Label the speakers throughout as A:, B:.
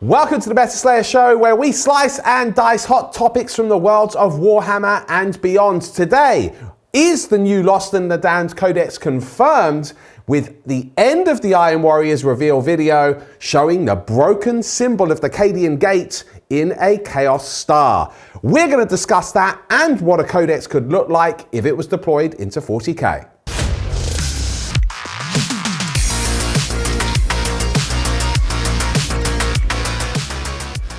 A: Welcome to the Better Slayer Show, where we slice and dice hot topics from the worlds of Warhammer and beyond. Today, is the new Lost The Damned Codex confirmed, with the end of the Iron Warriors reveal video showing the broken symbol of the Cadian Gate in a Chaos Star. We're going to discuss that and what a Codex could look like if it was deployed into 40k.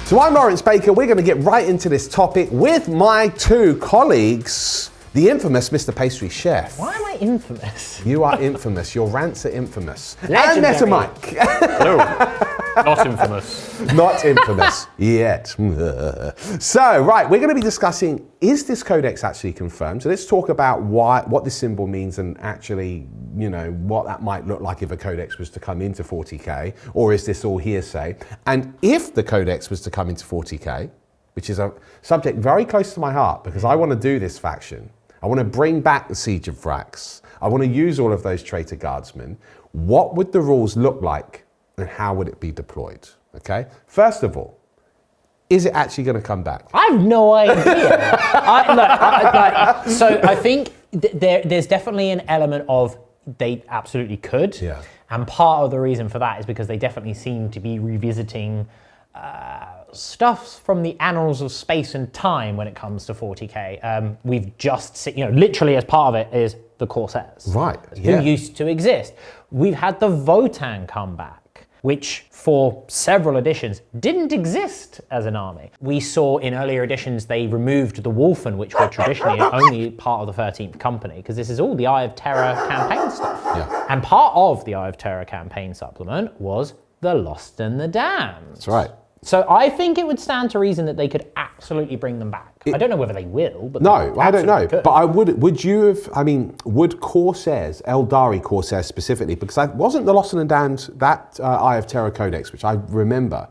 A: So I'm Lawrence Baker. We're going to get right into this topic with my two colleagues, the infamous Mr. Pastry Chef.
B: Why am I infamous?
A: You are infamous. Your rants are infamous.
B: Legendary.
A: And Meta Mike.
C: No, not infamous.
A: Not infamous yet. So, right, we're going to be discussing, is this codex actually confirmed? So let's talk about what this symbol means and actually, you know, what that might look like if a codex was to come into 40k, or is this all hearsay? And if the codex was to come into 40k, which is a subject very close to my heart because I want to do this faction. I want to bring back the Siege of Vrax. I want to use all of those Traitor Guardsmen. What would the rules look like and how would it be deployed? Okay. First of all, is it actually going to come back?
B: I have no idea. So I think there's definitely an element of they absolutely could.
A: Yeah.
B: And part of the reason for that is because they definitely seem to be revisiting stuff from the annals of space and time when it comes to 40k. We've just seen, literally as part of it is the Corsairs.
A: Right.
B: Who used to exist. We've had the Votann come back, which for several editions didn't exist as an army. We saw in earlier editions they removed the Wolfen, which were traditionally only part of the 13th Company, because this is all the Eye of Terror campaign stuff.
A: Yeah.
B: And part of the Eye of Terror campaign supplement was the Lost and the Damned.
A: That's right.
B: So I think it would stand to reason that they could absolutely bring them back. I don't know whether they will, but
A: no, I don't know.
B: could.
A: But would Corsairs, Eldari Corsairs specifically, because wasn't the Lost and the Damned, that Eye of Terror Codex, which I remember,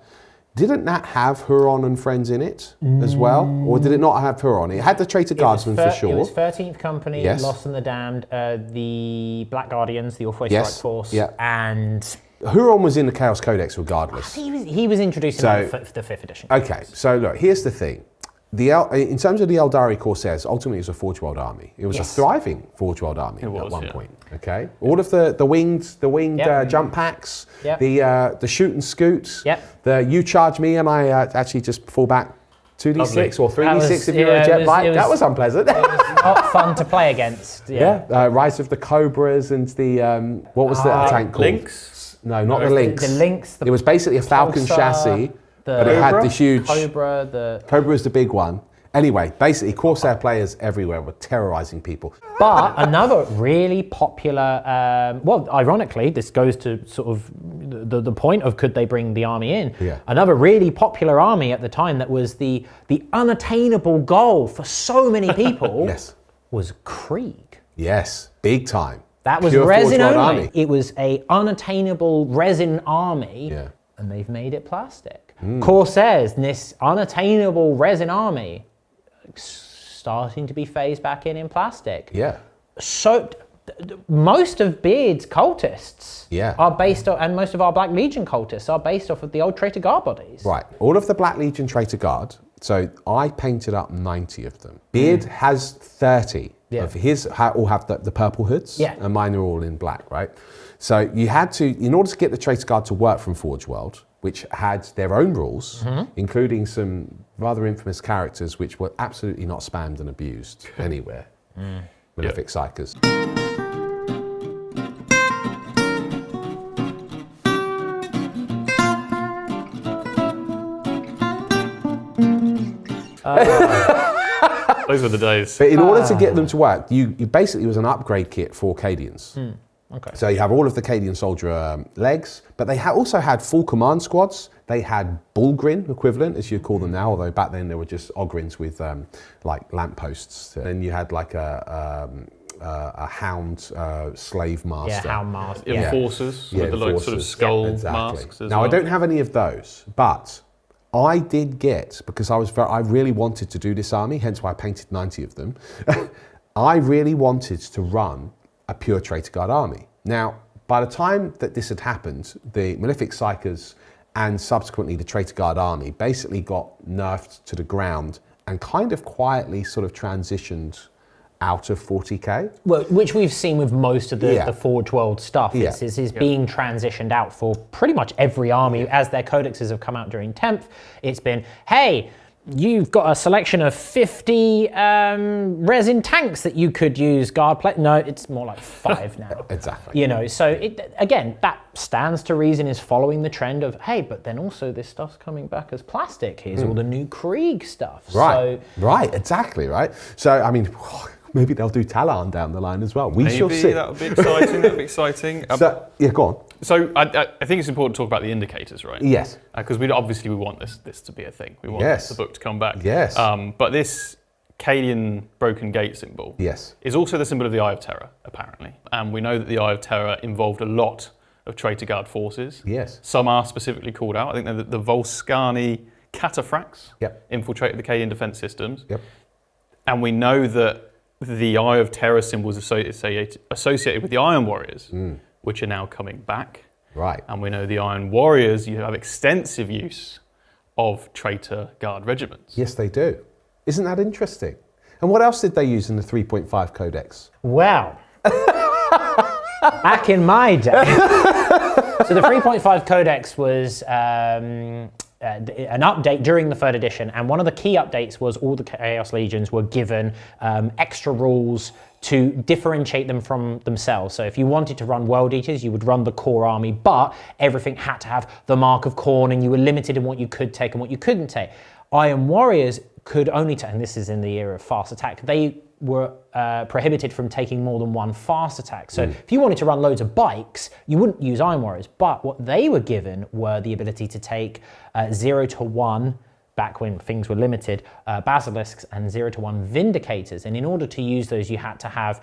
A: didn't that have Huron and friends in it as well? Or did it not have Huron? It had the Traitor Guardsmen for sure.
B: It was 13th Company,
A: Yes.
B: Lost and the Damned, the Black Guardians, the Orpheus
A: Yes.
B: Strike Force,
A: Yeah.
B: and
A: Huron was in the Chaos Codex regardless.
B: he was introduced in the 5th edition.
A: Okay, so look, here's the thing. In terms of the Eldari Corsairs, ultimately it was a Forge World army. It was a thriving Forge World army at one point. Okay, all of the winged jump packs, the shoot and scoot, the you charge me and I actually just fall back 2d6 or 3d6 if you're a jet bike. That was unpleasant.
B: It was not fun to play against.
A: Rise of the Cobras and the what was the tank called?
C: Lynx?
A: No, not the Lynx.
B: The Lynx.
A: It was basically a Falcon
B: Pulsar,
A: chassis, but it had the huge
B: Cobra.
A: Cobra was the big one. Anyway, basically Corsair players everywhere were terrorizing people.
B: But another really popular, ironically, this goes to sort of the point of could they bring the army in?
A: Yeah.
B: Another really popular army at the time that was the unattainable goal for so many people was Krieg.
A: Yes, big time.
B: That was
A: Pure
B: resin
A: Forge World
B: only.
A: army.
B: It was a unattainable resin army, and they've made it plastic. Corsairs, this unattainable resin army, starting to be phased back in plastic.
A: Yeah.
B: So most of Beard's cultists are based on, and most of our Black Legion cultists are based off of the old Traitor Guard bodies.
A: Right. All of the Black Legion Traitor Guard. So I painted up 90 of them. Beard has 30 of his. All have the purple hoods. And mine are all in black, right? So you had to, in order to get the Traitor Guard to work from Forge World, which had their own rules, including some rather infamous characters which were absolutely not spammed and abused anywhere. Malefic Psychers.
C: Those were the days.
A: But in order to get them to work, you basically was an upgrade kit for Cadians.
B: Okay.
A: So you have all of the Cadian soldier legs, but they also had full command squads. They had Bullgrin equivalent, as you call them now, although back then they were just Ogrins with like lampposts. Then you had like a hound slave master.
B: Yeah, hound master.
C: Enforcers with the like sort of skull masks as well.
A: I don't have any of those, but I did get, because I really wanted to do this army, hence why I painted 90 of them. I really wanted to run a pure Traitor Guard army. Now, by the time that this had happened, the Malefic Psychers and subsequently the Traitor Guard army basically got nerfed to the ground and kind of quietly sort of transitioned out of 40k.
B: Well, which we've seen with most of the Forge World stuff. Is being transitioned out for pretty much every army as their codexes have come out during 10th. It's been, hey, you've got a selection of 50 resin tanks that you could use guard plate. No, it's more like 5 now.
A: Exactly.
B: You know, so again, that stands to reason is following the trend of, hey, but then also this stuff's coming back as plastic. Here's all the new Krieg stuff.
A: Right, right, exactly, right. So, I mean, maybe they'll do Talon down the line as well. We shall see.
C: That would be exciting. That would be exciting.
A: So, yeah, go on.
C: So I think it's important to talk about the indicators, right?
A: Yes.
C: Because we want this to be a thing. We want the book to come back.
A: Yes.
C: But this Kalian broken gate symbol is also the symbol of the Eye of Terror, apparently. And we know that the Eye of Terror involved a lot of Traitor Guard forces.
A: Yes.
C: Some are specifically called out. I think the Volskani cataphracts infiltrated the Kalian defense systems.
A: Yep.
C: And we know that the Eye of Terror symbol is associated with the Iron Warriors, which are now coming back.
A: Right.
C: And we know the Iron Warriors, you have extensive use of Traitor Guard regiments.
A: Yes, they do. Isn't that interesting? And what else did they use in the 3.5 Codex?
B: Well, back in my day. So the 3.5 Codex was an update during the 3rd edition, and one of the key updates was all the Chaos Legions were given extra rules to differentiate them from themselves. So if you wanted to run World Eaters, you would run the core army, but everything had to have the Mark of Khorne, and you were limited in what you could take and what you couldn't take. Iron Warriors could only take, and this is in the era of fast attack, they were prohibited from taking more than one fast attack. So if you wanted to run loads of bikes, you wouldn't use Iron Warriors, but what they were given were the ability to take 0 to 1, back when things were limited, Basilisks, and 0 to 1 Vindicators. And in order to use those, you had to have,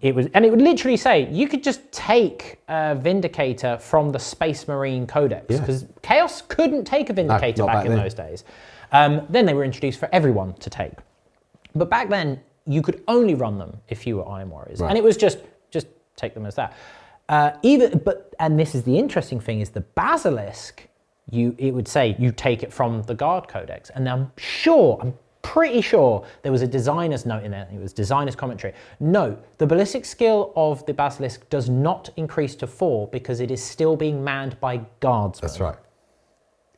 B: it would literally say, you could just take a Vindicator from the Space Marine Codex, because Chaos couldn't take a Vindicator back in those days. Then they were introduced for everyone to take. But back then, you could only run them if you were Iron Warriors. Right. And it was just take them as that. And this is the interesting thing, is the Basilisk, it would say you take it from the Guard Codex. And I'm pretty sure there was a designer's note in there. It was designer's commentary. No, the ballistic skill of the Basilisk does not increase to 4 because it is still being manned by guardsmen.
A: That's right.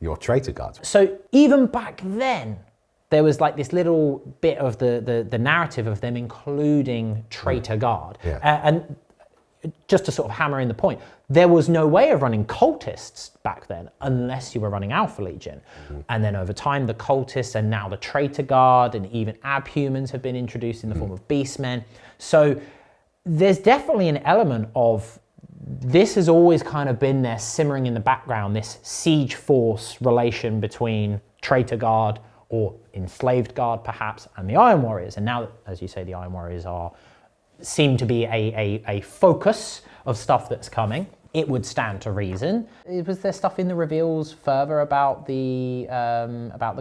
A: Your Traitor Guards.
B: So even back then, there was like this little bit of the narrative of them including Traitor Guard. And just to sort of hammer in the point, there was no way of running cultists back then unless you were running Alpha Legion. And then over time, the cultists and now the Traitor Guard and even abhumans have been introduced in the form of beastmen. So there's definitely an element of this has always kind of been there simmering in the background, this siege force relation between Traitor Guard or Enslaved Guard perhaps, and the Iron Warriors. And now, as you say, the Iron Warriors seem to be a focus of stuff that's coming. It would stand to reason. Was there stuff in the reveals further about the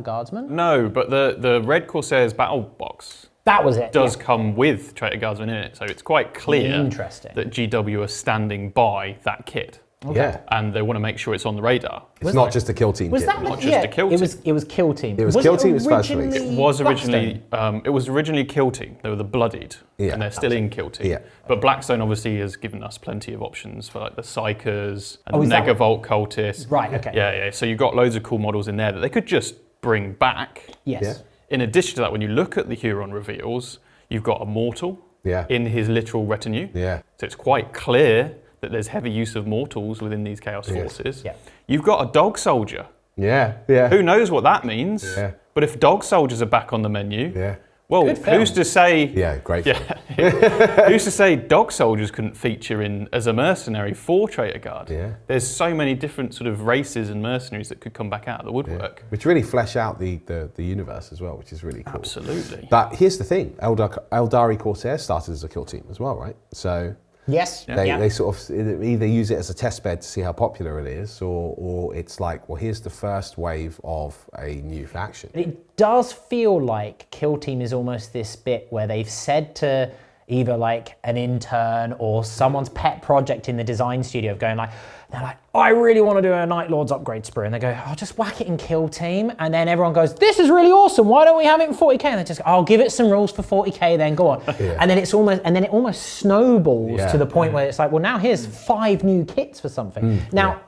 B: Guardsmen?
C: No, but the Red Corsairs battle box
B: that was it.
C: Does come with Traitor Guardsmen in it, so it's quite clear that GW are standing by that kit.
A: Okay. Yeah,
C: and they want to make sure it's on the radar.
A: It's not just a kill team.
B: Was that
C: not just a kill team?
B: It was kill team.
A: It was kill team.
C: It was originally kill team. They were the Bloodied, and they're still in kill team.
A: Yeah.
C: But Blackstone obviously has given us plenty of options for like the Psychers and the Negavolt cultists.
B: Right. Okay.
C: Yeah. So you've got loads of cool models in there that they could just bring back.
B: Yes. Yeah.
C: In addition to that, when you look at the Huron reveals, you've got a mortal in his literal retinue.
A: Yeah.
C: So it's quite clear that there's heavy use of mortals within these Chaos forces.
B: Yeah.
C: You've got a dog soldier.
A: Yeah.
C: Who knows what that means?
A: Yeah.
C: But if dog soldiers are back on the menu, well, who's to say?
A: Yeah, great.
C: Who's to say dog soldiers couldn't feature in as a mercenary for Traitor Guard?
A: Yeah.
C: There's so many different sort of races and mercenaries that could come back out of the woodwork.
A: Which really flesh out the universe as well, which is really cool.
C: Absolutely.
A: But here's the thing: Eldari Corsair started as a kill team as well, right? So.
B: Yes.
A: They sort of either use it as a test bed to see how popular it is, or it's like, well, here's the first wave of a new faction.
B: It does feel like Kill Team is almost this bit where they've said to either like an intern or someone's pet project in the design studio of going like, They're like, I really want to do a Night Lords upgrade sprue. And they go, I'll just whack it in Kill Team. And then everyone goes, this is really awesome. Why don't we have it in 40k? And they just go, I'll give it some rules for 40k, then go on. And then it almost snowballs to the point where it's like, well, now here's 5 new kits for something. Now,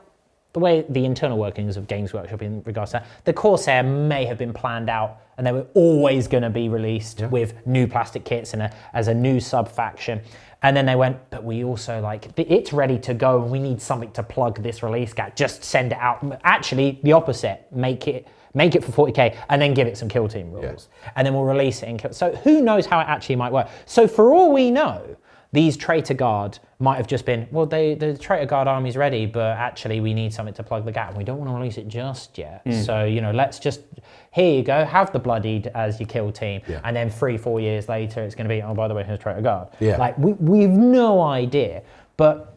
B: the way the internal workings of Games Workshop in regards to that, the Corsair may have been planned out and they were always going to be released with new plastic kits and as a new sub-faction. And then they went, but we also it's ready to go and we need something to plug this release gap. Just send it out. Actually, the opposite. Make it for 40k and then give it some Kill Team rules. And then we'll release it in Kill. So who knows how it actually might work. So for all we know, these Traitor Guard might have just been, well, the Traitor Guard army's ready, but actually we need something to plug the gap and we don't want to release it just yet. So, let's just, here you go, have the Bloodied as your Kill Team. And then 3-4 years later, it's going to be, oh, by the way, here's Traitor Guard. We've no idea, but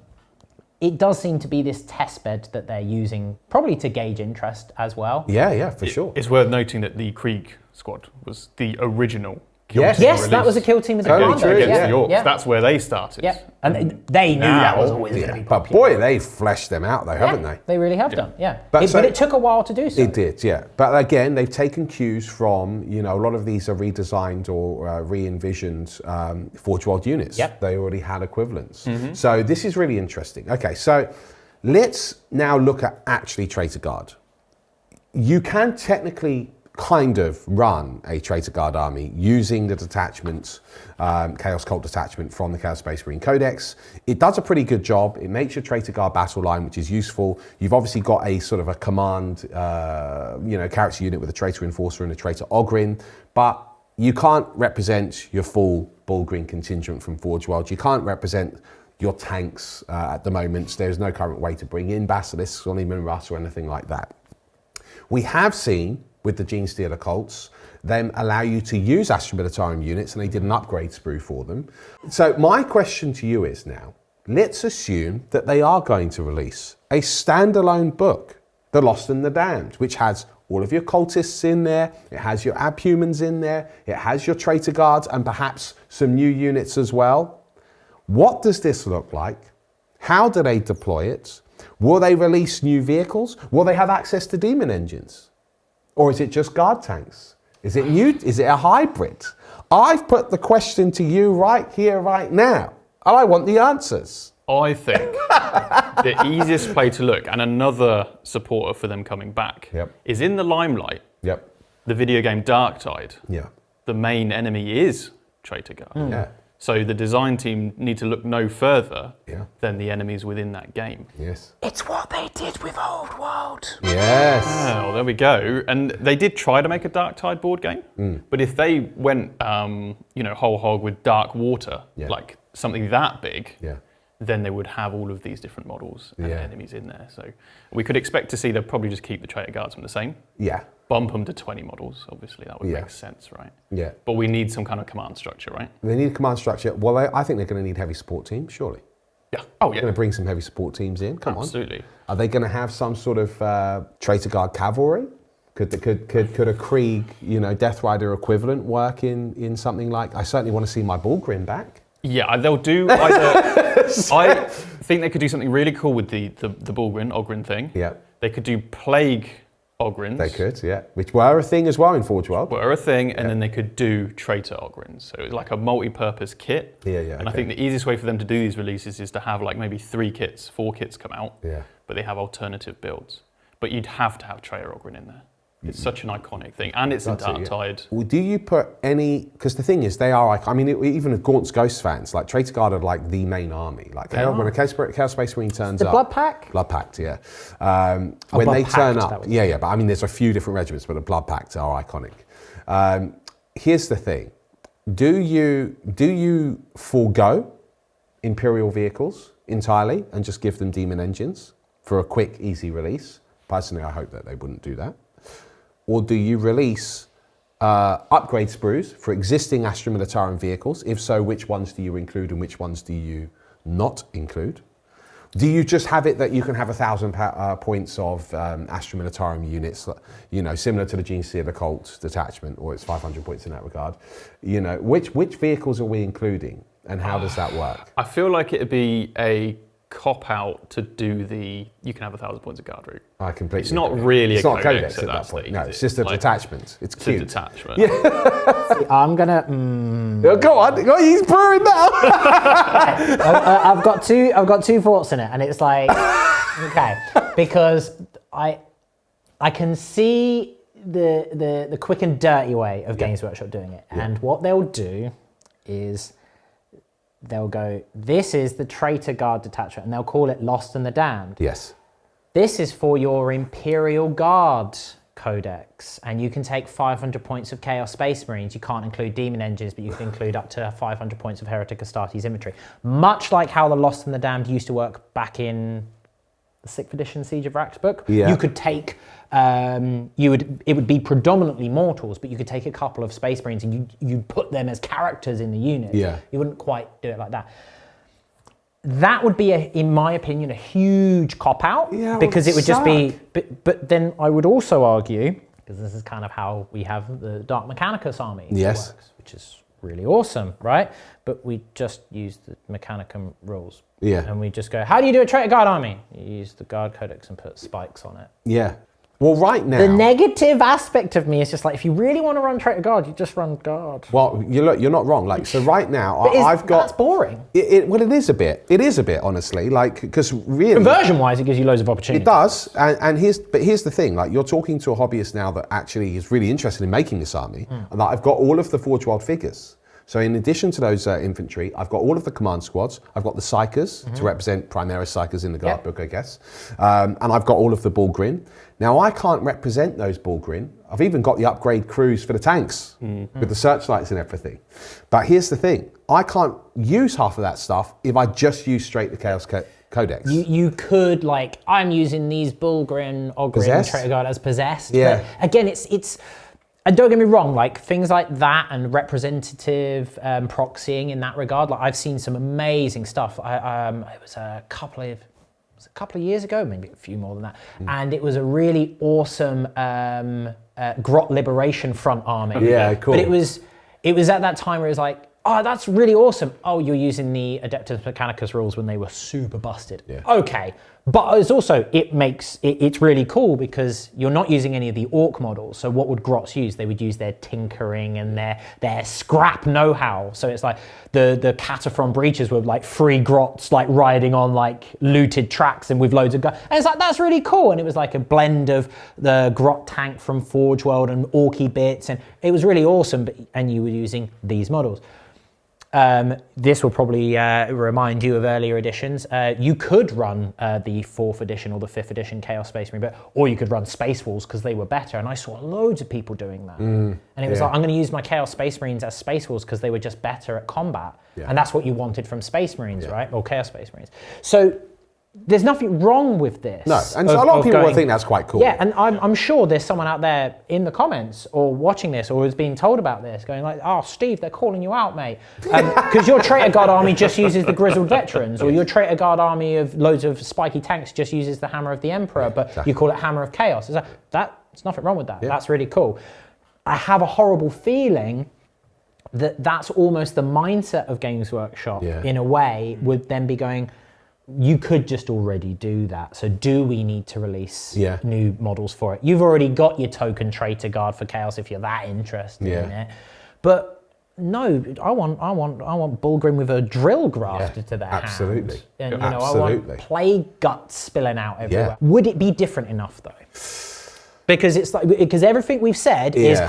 B: it does seem to be this test bed that they're using, probably to gauge interest as well.
A: Yeah, for sure.
C: It's worth noting that the Krieg squad was the original
B: Yes, that was a Kill Team as a commander.
C: Against the Orcs. That's where they started.
B: And they knew that was always going to be popular.
A: But boy, they fleshed them out though, haven't they?
B: They really have done, but it took a while to do so.
A: It did, But again, they've taken cues from, a lot of these are redesigned or re-envisioned Forge World units. They already had equivalents. So this is really interesting. Okay, so let's now look at actually Traitor Guard. You can technically kind of run a Traitor Guard army using the detachments, Chaos Cult detachment from the Chaos Space Marine Codex. It does a pretty good job. It makes your Traitor Guard battle line, which is useful. You've obviously got a sort of a command, character unit with a Traitor Enforcer and a Traitor Ogryn, but you can't represent your full Bullgreen contingent from Forge World. You can't represent your tanks at the moment. There's no current way to bring in Basilisks or even Russ or anything like that. We have seen with the Gene Stealer Cults, them allow you to use Astra Militarum units, and they did an upgrade sprue for them. So my question to you is now, let's assume that they are going to release a standalone book, The Lost and the Damned, which has all of your cultists in there, it has your abhumans in there, it has your Traitor Guards, and perhaps some new units as well. What does this look like? How do they deploy it? Will they release new vehicles? Will they have access to demon engines? Or is it just guard tanks? Is it new? Is it a hybrid? I've put the question to you right here, right now, and I want the answers.
C: I think the easiest play to look, and another supporter for them coming back, is in the limelight. The video game Dark Tide. The main enemy is Traitor Guard. So the design team need to look no further than the enemies within that game.
B: It's what they did with Old World.
C: Well, there we go. And they did try to make a Dark Tide board game, but if they went, whole hog with Dark Water, like something that big, then they would have all of these different models and enemies in there. So we could expect to see they'll probably just keep the Traitor Guardsmen the same. Bump them to 20 models, obviously, that would make sense, right? But we need some kind of command structure, right?
A: They need a command structure. Well, I think they're going to need heavy support teams, surely. They're going to bring some heavy support teams in, come on.
C: Absolutely.
A: Are they going to have some sort of Traitor Guard cavalry? Could a Krieg, Death Rider equivalent work in something like, I certainly want to see my Bullgrim back.
C: Yeah, they'll do either, I think they could do something really cool with the Ogryn thing. They could do Plague Ogryns.
A: They could, which were a thing as well in Forge World.
C: Were a thing, and then they could do Traitor Ogryns. So it was like a multi-purpose kit. And I think the easiest way for them to do these releases is to have like maybe 4 kits come out, but they have alternative builds. But you'd have to have Traitor Ogryn in there. It's such an iconic thing, and it's a Dark Tide.
A: Well, do you put any? Because the thing is, they are. I mean, even Gaunt's Ghost fans, like Traitor Guard are like the main army. Like when a Chaos Space Marine turns up,
B: the Blood Pact.
A: Blood Pact, when they turn up, But I mean, there's a few different regiments, but the Blood Pact are iconic. Here's the thing: do you forego Imperial vehicles entirely and just give them demon engines for a quick, easy release? Personally, I hope that they wouldn't do that. Or do you release upgrade sprues for existing Astra Militarum vehicles? If so, which ones do you include and which ones do you not include? Do you just have it that you can have 1,000 points of Astra Militarum units, similar to the Gene Stealer Cult detachment, or it's 500 points in that regard? Which vehicles are we including, and how does that work?
C: I feel like it'd be a cop out to do you can have 1,000 points of guard route.
A: I completely
C: It's not
A: agree.
C: really
A: it's
C: a
A: not
C: codex
A: at that point.
C: stage.
A: No, it's just a detachment. It's cute.
C: It's a detachment.
A: Yeah.
B: I'm gonna.
A: Go on, he's brewing now.
B: I've got two thoughts in it, and it's like, okay, because I can see the quick and dirty way of Games Workshop doing it, and what they'll do is they'll go, this is the Traitor Guard detachment, and they'll call it Lost and the Damned.
A: Yes.
B: This is for your Imperial Guard Codex, and you can take 500 points of Chaos Space Marines. You can't include Demon Engines, but you can include up to 500 points of Heretic Astartes infantry. Much like how the Lost and the Damned used to work back in the 6th edition Siege of Rax book.
A: Yeah.
B: You could take, it would be predominantly mortals, but you could take a couple of Space Marines and you'd put them as characters in the unit.
A: Yeah.
B: You wouldn't quite do it like that. That would be, in my opinion, a huge cop-out, because it would just be, but then I would also argue, because this is kind of how we have the Dark Mechanicus army works, which is really awesome, right? But we just use the Mechanicum rules.
A: Yeah.
B: And we just go, how do you do a Traitor Guard army? You use the Guard Codex and put spikes on it.
A: Yeah. Well, right now...
B: The negative aspect of me is just like, if you really want to run Traitor Guard, you just run Guard.
A: Well, you're not wrong. Like, so right now, I've got...
B: That's boring.
A: Well, it is a bit. It is a bit, honestly. Like, because really...
B: Conversion-wise, it gives you loads of opportunities.
A: It does. And here's the thing. Like, you're talking to a hobbyist now that actually is really interested in making this army. And that I've got all of the Forge World figures. So in addition to those infantry, I've got all of the command squads. I've got the Psychers to represent Primaris Psychers in the Guard book, I guess. And I've got all of the Bullgrin. Now, I can't represent those Bullgrin. I've even got the upgrade crews for the tanks with the searchlights and everything. But here's the thing. I can't use half of that stuff if I just use straight the Chaos Codex.
B: You could, like, I'm using these Bullgrin, Ogrin, Traitor Guard as possessed.
A: Yeah.
B: But again, it's and don't get me wrong, like things like that and representative proxying in that regard. Like I've seen some amazing stuff. It was a couple of years ago, maybe a few more than that, and it was a really awesome Grot Liberation Front army.
A: Yeah, cool.
B: But it was at that time where it was like, oh, that's really awesome. Oh, you're using the Adeptus Mechanicus rules when they were super busted.
A: Yeah.
B: Okay. But it's also, it's really cool because you're not using any of the orc models. So what would Grots use? They would use their tinkering and their scrap know-how. So it's like the Cataphrone breaches were like 3 Grots like riding on like looted tracks and with loads of guns. And it's like, that's really cool. And it was like a blend of the Grot tank from Forge World and Orky bits. And it was really awesome. And you were using these models. This will probably remind you of earlier editions. You could run the 4th edition or the 5th edition Chaos Space Marine, or you could run Space Wolves because they were better. And I saw loads of people doing that. And it was like, I'm going to use my Chaos Space Marines as Space Wolves because they were just better at combat. Yeah. And that's what you wanted from Space Marines, right? Or Chaos Space Marines. So there's nothing wrong with this.
A: No, and a lot of people will think that's quite cool.
B: Yeah, and I'm sure there's someone out there in the comments or watching this or is being told about this going like, oh, Steve, they're calling you out, mate. Because your Traitor Guard army just uses the Grizzled Veterans, or your Traitor Guard army of loads of spiky tanks just uses the Hammer of the Emperor, but you call it Hammer of Chaos. It's like, there's nothing wrong with that. Yeah. That's really cool. I have a horrible feeling that that's almost the mindset of Games Workshop in a way, would then be going, you could just already do that. So do we need to release new models for it? You've already got your token Traitor Guard for Chaos if you're that interested in it. But no, I want Bullgrim with a drill grafted to their hand. And I want plague guts spilling out everywhere. Would it be different enough though? Because it's like, because everything we've said is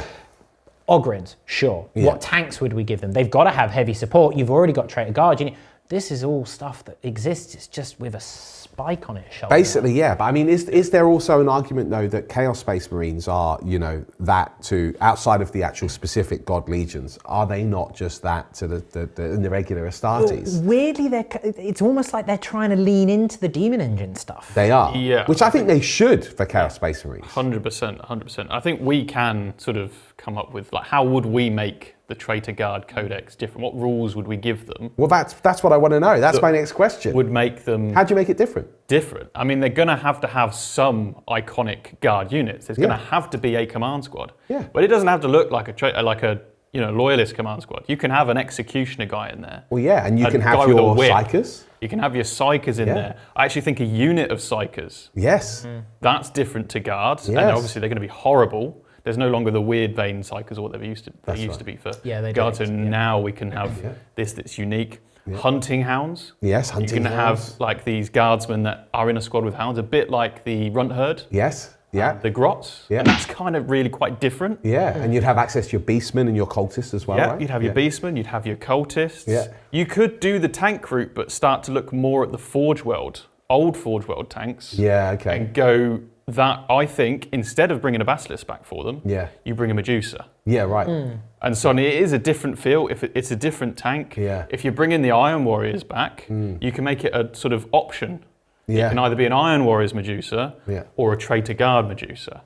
B: Ogrins, sure. What tanks would we give them? They've got to have heavy support. You've already got Traitor Guard. This is all stuff that exists. It's just with a spike on its shoulder.
A: Basically, yeah. But I mean, is there also an argument though that Chaos Space Marines are, that to outside of the actual specific God Legions, are they not just that to the regular Astartes?
B: Well, weirdly, it's almost like they're trying to lean into the Demon Engine stuff.
A: They are.
C: Yeah.
A: Which I think they should for Chaos Space Marines.
C: 100%. I think we can sort of come up with like, how would we make the Traitor Guard Codex different? What rules would we give them?
A: Well, that's what I want to know. That's my next question.
C: Would make them...
A: How do you make it different?
C: Different. I mean, they're going to have some iconic Guard units. There's going to have to be a command squad.
A: Yeah.
C: But it doesn't have to look like a loyalist command squad. You can have an executioner guy in there.
A: Well, yeah, and you can
C: guy
A: have
C: with a
A: your
C: whip.
A: psychers.
C: You can have your psychers in there. I actually think a unit of psychers,
A: Yes.
C: that's different to guards.
A: Yes.
C: And obviously they're going to be horrible. There's no longer the weird vein psychers or what they used to be for guards. So now we can have this that's unique. Hunting hounds.
A: Yes, hunting
C: You can
A: hounds.
C: have like these guardsmen that are in a squad with hounds, a bit like the runt herd.
A: Yes. Yeah.
C: The grots.
A: Yeah.
C: And that's kind of really quite different.
A: Yeah, and you'd have access to your beastmen and your cultists as well,
C: Yeah,
A: right?
C: you'd have your beastmen, you'd have your cultists.
A: Yeah.
C: You could do the tank route, but start to look more at the Forge World, old Forge World tanks.
A: Yeah, okay.
C: And go that, I think, instead of bringing a Basilisk back for them, you bring a Medusa.
A: Yeah, right.
C: And so it is a different feel, it's a different tank.
A: Yeah.
C: If you bring in the Iron Warriors back, you can make it a sort of option.
A: Yeah.
C: It can either be an Iron Warriors Medusa or a Traitor Guard Medusa.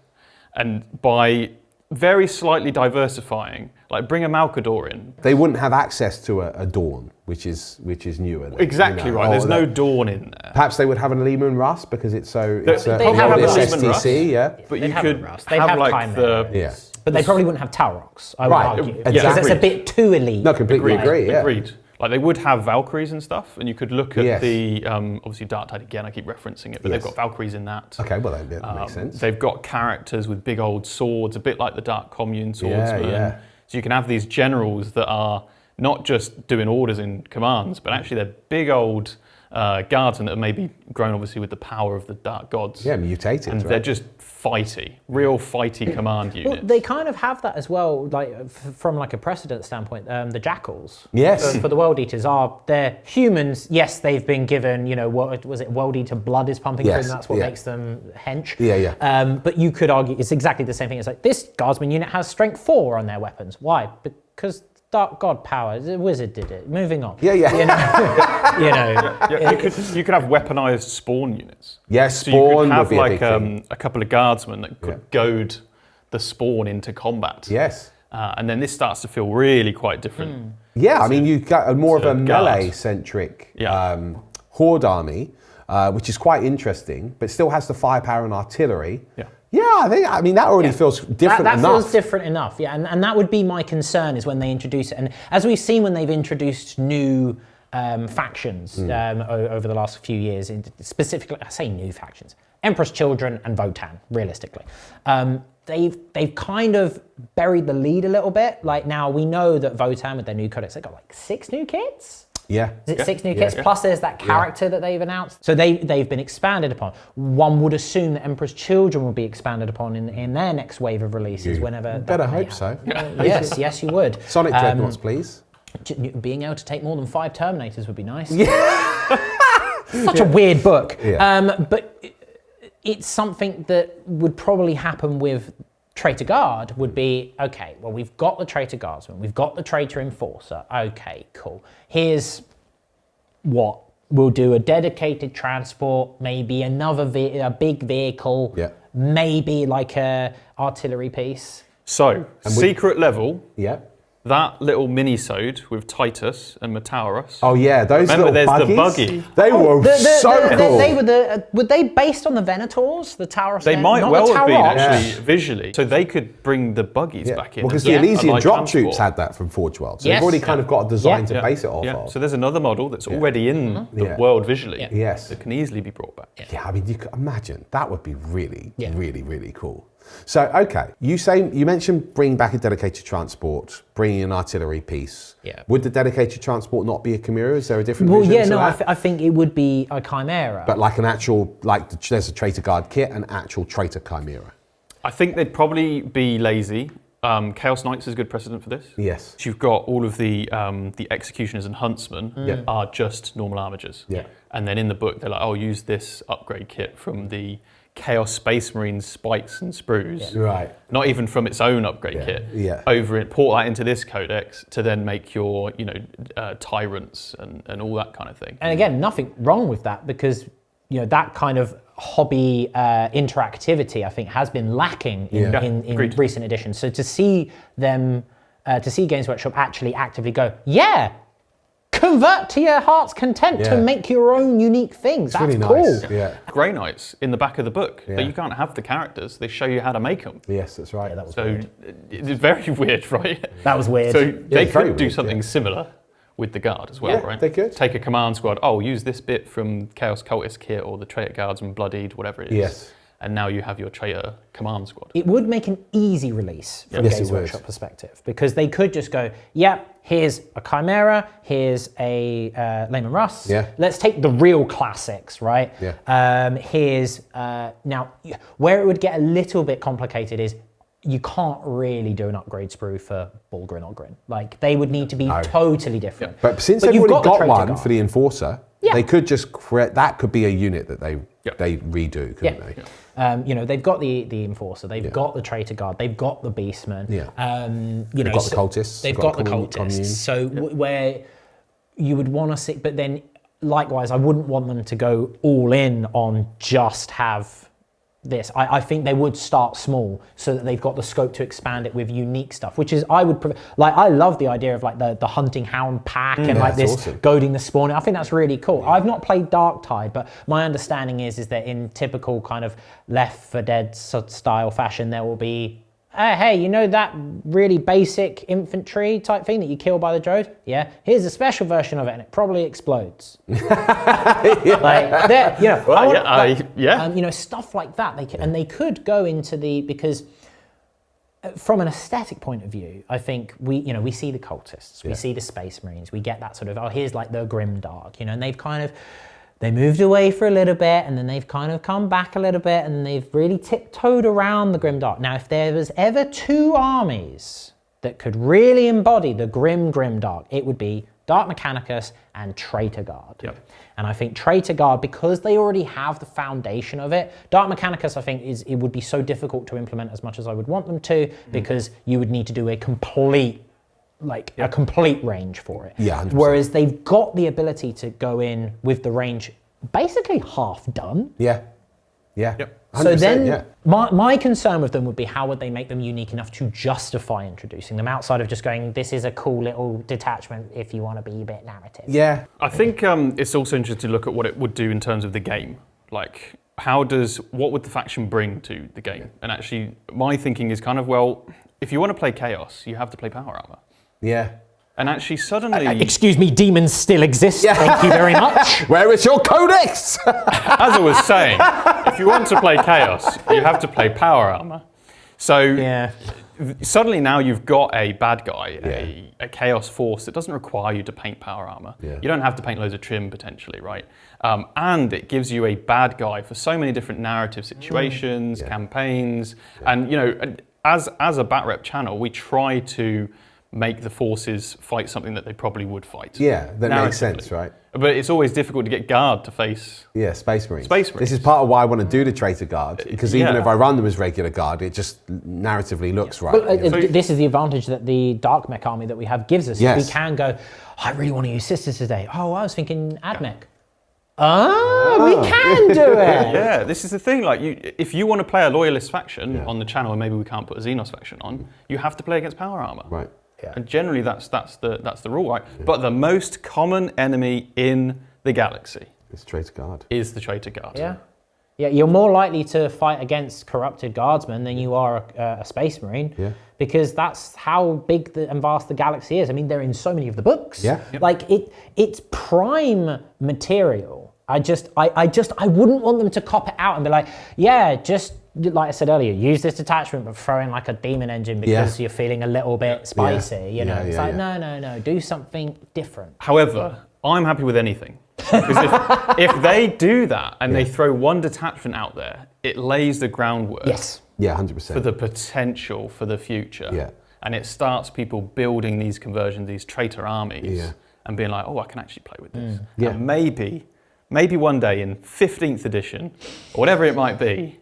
C: And by very slightly diversifying, like bring a Malcador in.
A: They wouldn't have access to a Dawn, which is newer. Then,
C: Exactly right. There's no Dawn in there.
A: Perhaps they would have a Lehman Rust because it's a
B: They'd have a
A: STC,
C: Lehman Rust.
A: But
C: you could
B: They'd have
C: like
B: Chimeras. But they probably wouldn't have Talroks, I would argue.
A: exactly.
B: Because that's a bit too elite.
A: No, completely agree. Yeah.
C: Agreed. Like they would have Valkyries and stuff, and you could look at the obviously Dark Tide again. I keep referencing it, but they've got Valkyries in that.
A: Okay, well that makes sense.
C: They've got characters with big old swords, a bit like the Dark Commune swordsman.
A: Yeah.
C: So you can have these generals that are not just doing orders and commands, but actually they're big old guardsmen that have maybe grown obviously with the power of the Dark Gods.
A: Yeah, mutated.
C: And they're just fighty, real fighty command units.
B: Well, they kind of have that as well, like from like a precedent standpoint. The Jackals,
A: Yes.
B: for the World Eaters, they're humans. Yes, they've been given, what was it? World Eater blood is pumping through them. That's what makes them hench.
A: Yeah.
B: But you could argue it's exactly the same thing. It's like this Guardsman unit has strength 4 on their weapons. Why? Because Dark God power. The wizard did it. Moving on.
A: Yeah.
C: You could have weaponized spawn units.
A: Yeah,
C: So you could
A: spawn
C: have
A: would be a
C: like
A: big thing.
C: a couple of guardsmen that could goad the spawn into combat.
A: Yes.
C: And then this starts to feel really quite different.
A: Yeah, I mean, you've got more of a
C: guard.
A: melee-centric horde army, which is quite interesting, but still has the firepower and artillery. Yeah, I mean, that already feels different
B: that
A: enough.
B: feels different enough, and that would be my concern is when they introduce it. And as we've seen when they've introduced new factions over the last few years, specifically, I say new factions, Emperor's Children and Votan, realistically. They've kind of buried the lead a little bit. Like now we know that Votan with their new codex, they've got like 6 new kits.
A: Yeah.
B: Is it 6 new kits? Plus there's that character that they've announced. So they've been expanded upon. One would assume that Emperor's Children will be expanded upon in their next wave of releases whenever.
A: Better hope so.
B: Yes, you would.
A: Sonic Dreadnoughts, please.
B: Being able to take more than 5 Terminators would be nice. Such a weird book. But it's something that would probably happen with Traitor Guard would be, okay, well, we've got the Traitor Guardsman, we've got the Traitor Enforcer, okay, cool. Here's what we'll do: a dedicated transport, maybe a big vehicle, maybe like a artillery piece.
C: So, secret level,
A: Yeah.
C: that little mini-sode with Titus and Metaurus.
A: Oh yeah, those
C: Remember,
A: little
C: there's the
A: buggies.
C: buggy.
A: They were so cool.
B: They were they based on the Venators, the Taurus?
C: They might
B: not
C: well
B: the
C: have been
B: Taurok?
C: actually visually. So they could bring the buggies back in.
A: Because
C: as
A: the
C: a
A: Elysian
C: light
A: drop
C: transport.
A: troops had that from Forge World. So
B: Yes.
A: they've already kind of got a design to
C: Yeah.
A: base it off
C: Yeah.
A: of.
C: So there's another model that's already in the world visually.
A: Yes.
C: That can easily be brought back.
A: Yeah, I mean, you could imagine that would be really, really cool. So, okay, you mentioned bringing back a dedicated transport, bringing an artillery piece.
B: Yeah.
A: Would the dedicated transport not be a Chimera? Is there a different
B: Well,
A: vision to
B: no,
A: that?
B: I think it would be a Chimera.
A: But like an actual, there's a Traitor Guard kit, an actual Traitor Chimera.
C: I think they'd probably be lazy. Chaos Knights is a good precedent for this.
A: Yes.
C: So you've got all of the executioners and huntsmen are just normal armigers.
A: Yeah.
C: And then in the book they're like, oh, use this upgrade kit from the Chaos Space Marines spikes and sprues.
A: Right.
C: Not even from its own upgrade kit.
A: Yeah.
C: Over it, port that into this codex to then make your, tyrants and all that kind of thing.
B: And again, nothing wrong with that because that kind of hobby interactivity, I think, has been lacking in recent editions. So to see them, to see Games Workshop actually actively go, convert to your heart's content to make your own unique things. That's
A: really
B: cool.
A: nice. Yeah.
C: Grey Knights in the back of the book, that you can't have the characters. They show you how to make them.
A: Yes, that's right.
B: Yeah, that was
C: So
B: weird.
C: it's very weird, right?
B: That was weird.
C: So they
A: it's very
C: could do
A: weird,
C: something similar with the Guard as well,
A: Yeah,
C: right?
A: they could.
C: Take a command squad, use this bit from Chaos Cultist kit or the Traitor Guards and Bloodied, whatever it is.
A: Yes.
C: And now you have your Traitor command squad.
B: It would make an easy release from
A: Yes,
B: Games
A: it would.
B: Workshop perspective, because they could just go, here's a Chimera, here's a Layman Russ.
A: Yeah.
B: Let's take the real classics, right?
A: Yeah.
B: Here's, now, where it would get a little bit complicated is you can't really do an upgrade sprue for Bulgrin or Grin. Like, they would need to be totally different.
A: But since they've
B: you've
A: already
B: the
A: got
B: Traitor
A: one
B: Guard.
A: for the Enforcer, they could just create, that could be a unit that they redo, couldn't they?
B: They've got the Enforcer, they've got the Traitor Guard, they've got the Beastmen.
A: Yeah.
B: They've
A: got the Cultists.
B: They've got the Cultists. So where you would want to see, but then likewise, I wouldn't want them to go all in on just have this. I think they would start small so that they've got the scope to expand it with unique stuff, which is, I love the idea of like the hunting hound pack and like this
A: awesome.
B: goading the spawning. I think that's really cool. I've not played Darktide, but my understanding is that in typical kind of Left 4 Dead style fashion, there will be, hey, you know that really basic infantry type thing that you kill by the droid? Yeah, here's a special version of it and it probably explodes. Stuff like that. And they could go into because from an aesthetic point of view, I think we see the cultists, we see the Space Marines, we get that sort of, here's like the Grimdark, and they moved away for a little bit and then they've kind of come back a little bit and they've really tiptoed around the Grimdark. Now, if there was ever two armies that could really embody the Grimdark, it would be Dark Mechanicus and Traitor Guard.
C: Yep.
B: And I think Traitor Guard, because they already have the foundation of it, Dark Mechanicus, I think, it would be so difficult to implement as much as I would want them to, because you would need to do a complete range for it.
A: Yeah, 100%.
B: Whereas they've got the ability to go in with the range basically half done.
A: Yeah. Yeah.
C: Yep.
B: So then,
A: yeah.
B: my concern with them would be, how would they make them unique enough to justify introducing them outside of just going, this is a cool little detachment if you want to be a bit narrative.
A: Yeah.
C: I think it's also interesting to look at what it would do in terms of the game. Like, what would the faction bring to the game? And actually, my thinking is kind of, well, if you want to play Chaos, you have to play Power Armor.
A: Yeah.
C: And actually, suddenly...
B: excuse me, demons still exist, thank you very much.
A: Where is your Codex?
C: As I was saying, if you want to play Chaos, you have to play Power Armor. So suddenly now you've got a bad guy, a Chaos force that doesn't require you to paint Power Armor. Yeah. You don't have to paint loads of trim, potentially, right? And it gives you a bad guy for so many different narrative situations, campaigns. And, as a BatRep channel, we try to make the forces fight something that they probably would fight.
A: Yeah, that makes sense, right?
C: But it's always difficult to get Guard to face...
A: Yeah, Space Marines.
C: Space Marines.
A: This is part of why I want to do the Traitor Guard, because even if I run them as regular Guard, it just narratively looks right.
B: But this is the advantage that the Dark Mech army that we have gives us.
A: Yes.
B: We can go, I really want to use Sisters today. Oh, I was thinking AdMech. We can do it.
C: Yeah, this is the thing. Like, if you want to play a loyalist faction on the channel, and maybe we can't put a Xenos faction on, you have to play against Power Armor.
A: Right.
B: Yeah.
C: And generally, that's the rule, right? Yeah. But the most common enemy in the galaxy
A: It's Traitor Guard.
C: Is the Traitor Guard.
B: Yeah. Yeah, you're more likely to fight against corrupted guardsmen than you are a Space Marine. Yeah. Because that's how big and vast the galaxy is. I mean, they're in so many of the books.
A: Yeah. Yep.
B: Like it's prime material. I wouldn't want them to cop it out and be like, yeah, just like I said earlier, use this detachment, but throw in like a demon engine because you're feeling a little bit spicy. You know, it's like no, do something different.
C: However, I'm happy with anything. Because if they do that and they throw one detachment out there, it lays the groundwork.
B: Yes.
A: Yeah, 100%.
C: For the potential for the future.
A: Yeah.
C: And it starts people building these conversions, these traitor armies, and being like, oh, I can actually play with this. Yeah. And maybe one day in 15th edition, or whatever it might be,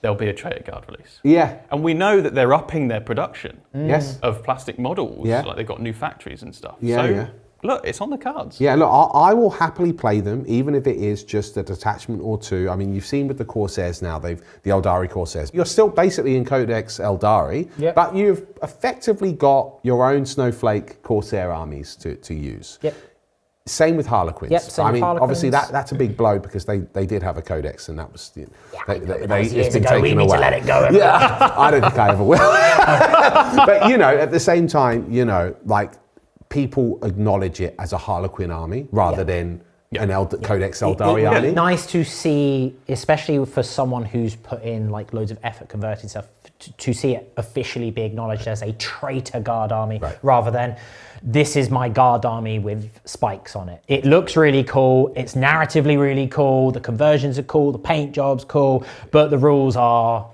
C: there'll be a Traitor Guard release. Yeah. And we know that they're upping their production of plastic models. Yeah. Like they've got new factories and stuff. Yeah, look, it's on the cards. Yeah, look, I will happily play them, even if it is just a detachment or two. I mean, you've seen with the Corsairs now, the Eldari Corsairs. You're still basically in Codex Eldari, but you've effectively got your own Snowflake Corsair armies to use. Yep.
A: Same with Harlequins.
B: Yep, same
A: I
B: with
A: mean,
B: Harlequins.
A: obviously that's a big blow because they did have a codex, and that was
B: years
A: been
B: ago,
A: taken
B: we need
A: away.
B: to let it go.
A: Yeah, I don't think I ever will. But you know, at the same time, you know, like people acknowledge it as a Harlequin army rather than an Codex Eldari army.
B: Nice to see, especially for someone who's put in like loads of effort converting stuff, to see it officially be acknowledged as a Traitor Guard army rather than this is my guard army with spikes on it. It looks really cool. It's narratively really cool. The conversions are cool. The paint job's cool, but the rules are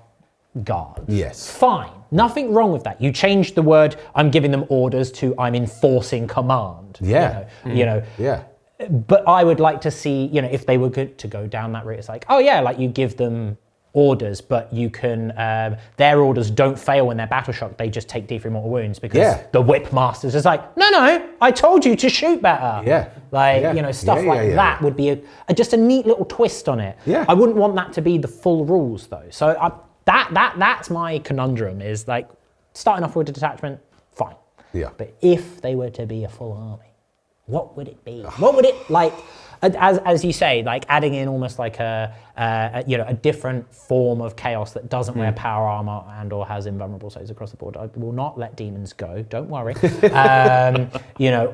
B: guards.
A: Yes.
B: Fine. Nothing wrong with that. You changed the word I'm giving them orders to I'm enforcing command.
A: Yeah.
B: You know.
A: Yeah.
B: But I would like to see, you know, if they were good to go down that route, it's like, oh yeah, like you give them orders, but you can, their orders don't fail when they're battle shocked. They just take D3 mortal wounds because the whip masters is like, no, I told you to shoot better.
A: Yeah.
B: Like, you know, stuff like that would be just a neat little twist on it.
A: Yeah.
B: I wouldn't want that to be the full rules though. So that's my conundrum is like starting off with a detachment, fine.
A: Yeah.
B: But if they were to be a full army, what would it be? What would it like? As you say, like adding in almost like a different form of chaos that doesn't wear power armor and or has invulnerable saves across the board. I will not let demons go. Don't worry.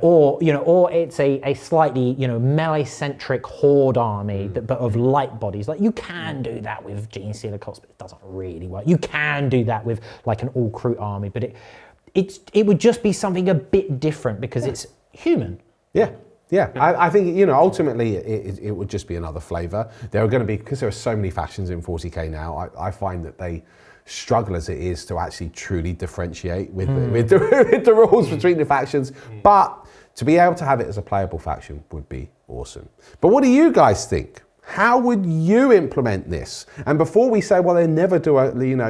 B: Or it's a slightly melee centric horde army but of light bodies. Like you can do that with Gene Stealer Cults, but it doesn't really work. You can do that with like an all crew army, but it would just be something a bit different because it's human.
A: Yeah, I think, ultimately it would just be another flavour. There are going to be, because there are so many factions in 40k now, I find that they struggle as it is to actually truly differentiate with the rules between the factions. But to be able to have it as a playable faction would be awesome. But what do you guys think? How would you implement this? And before we say, well, they never do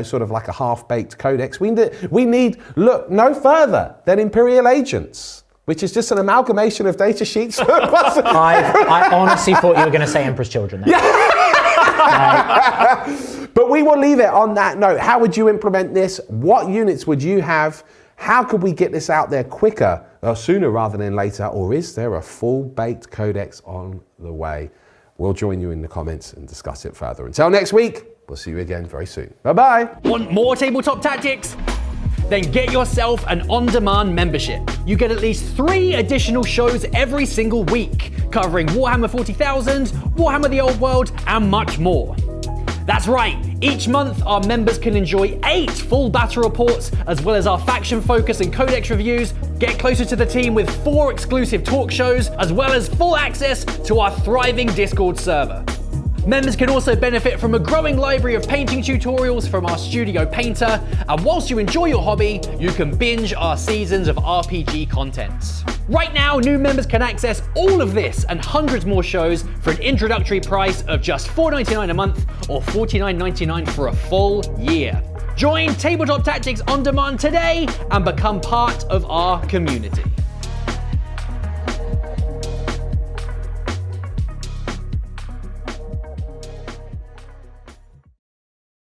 A: sort of like a half-baked codex, we need look no further than Imperial Agents, which is just an amalgamation of data sheets.
B: I honestly thought you were going to say Emperor's Children there.
A: But we will leave it on that note. How would you implement this? What units would you have? How could we get this out there quicker, or sooner rather than later? Or is there a full-baked codex on the way? We'll join you in the comments and discuss it further. Until next week, we'll see you again very soon. Bye-bye.
D: Want more tabletop tactics? Then get yourself an on-demand membership. You get at least 3 additional shows every single week, covering Warhammer 40,000, Warhammer the Old World, and much more. That's right, each month our members can enjoy 8 full battle reports, as well as our faction focus and codex reviews, get closer to the team with 4 exclusive talk shows, as well as full access to our thriving Discord server. Members can also benefit from a growing library of painting tutorials from our studio painter, and whilst you enjoy your hobby, you can binge our seasons of RPG content. Right now, new members can access all of this and hundreds more shows for an introductory price of just $4.99 a month or $49.99 for a full year. Join Tabletop Tactics On Demand today and become part of our community.